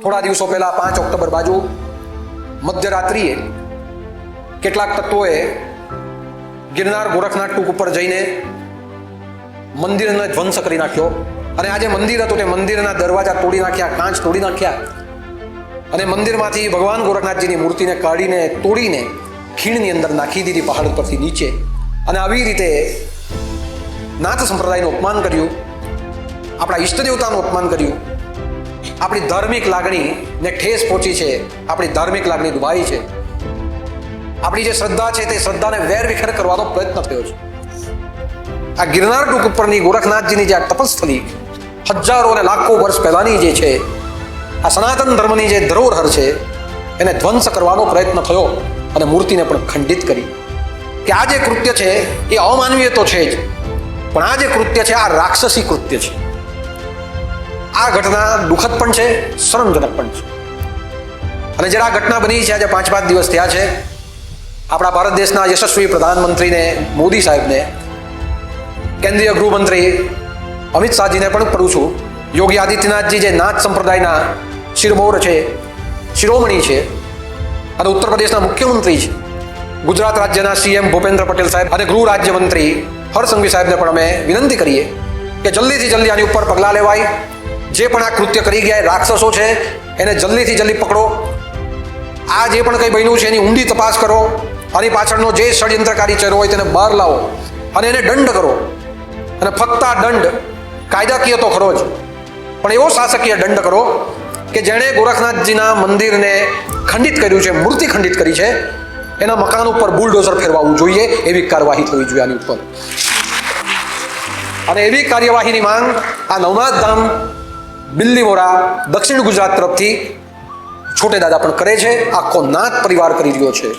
થોડા દિવસો પહેલા 5 ઓક્ટોબર બાજુ મધ્યરાત્રિએ કેટલાક તત્વોએ ગિરનાર ગોરખનાથ ટૂંક ઉપર જઈને મંદિરને ધ્વંસ કરી નાખ્યો અને આ જે મંદિર હતું તે મંદિરના દરવાજા તોડી નાખ્યા, કાચ તોડી નાખ્યા અને મંદિરમાંથી ભગવાન ગોરખનાથજીની મૂર્તિને કાઢીને તોડીને ખીણની અંદર નાખી દીધી પહાડ પરથી નીચે. અને આવી રીતે નાથ સંપ્રદાયનું અપમાન કર્યું, આપણા ઈષ્ટ દેવતાનું અપમાન કર્યું. આપણી ધાર્મિક લાગણીને ઠેસ પહોંચી છે, આપણી ધાર્મિક લાગણી દુભાઈ છે. આપણી જે શ્રદ્ધા છે તે શ્રદ્ધાને વેરવિખેર કરવાનો પ્રયત્ન થયો છે. આ ગિરનાર ટૂંક ઉપરની ગોરખનાથજીની જે આ તપસ્થલી હજારો અને લાખો વર્ષ પહેલાની જે છે, આ સનાતન ધર્મની જે ધરોહર છે એને ધ્વંસ કરવાનો પ્રયત્ન થયો અને મૂર્તિને પણ ખંડિત કરી. કે આ જે કૃત્ય છે એ અમાનવીય તો છે જ, પણ આ જે કૃત્ય છે આ રાક્ષસી કૃત્ય છે. આ ઘટના દુઃખદ પણ છે, શરમજનક પણ છે. અને જ્યારે આ ઘટના બની છે, આજે 5 દિવસ થયા છે, આપણા ભારત દેશના યશસ્વી પ્રધાનમંત્રીને મોદી સાહેબને, કેન્દ્રીય ગૃહમંત્રી અમિત શાહજીને પણ કરું છું, યોગી આદિત્યનાથજી જે નાથ સંપ્રદાયના શિરમોર છે, શિરોમણી છે અને ઉત્તર પ્રદેશના મુખ્યમંત્રી છે, ગુજરાત રાજ્યના સીએમ ભૂપેન્દ્ર પટેલ સાહેબ અને ગૃહ રાજ્યમંત્રી હર્ષ સંઘવી સાહેબને પણ અમે વિનંતી કરીએ કે જલ્દીથી જલ્દી આની ઉપર પગલાં લેવાય. જે પણ આ કૃત્ય કરી ગયા એ રાક્ષસો છે, એને જલ્દીથી જલ્દી પકડો. આ જે પણ કંઈ બન્યું છે એની ઊંડી તપાસ કરો. આની પાછળનો જે ષડયંત્રકારી ચહેરો હોય તેને બહાર લાવો અને એને દંડ કરો. અને ફક્ત આ દંડ કાયદાકીય તો ખરો જ, પણ એવો શાસકીય દંડ કરો કે જેણે ગોરખનાથજીના મંદિરને ખંડિત કર્યું છે, મૂર્તિ ખંડિત કરી છે, એના મકાન ઉપર બુલડોઝર ફેરવાવું જોઈએ. એવી કાર્યવાહી થવી જોઈએ આની ઉપર. અને એવી કાર્યવાહીની માંગ આ નવનાથ ધામ બિલ્લીમોરા દક્ષિણ ગુજરાત તરફથી છોટે દાદા પણ કરે છે, આખો નાથ પરિવાર કરી રહ્યો છે.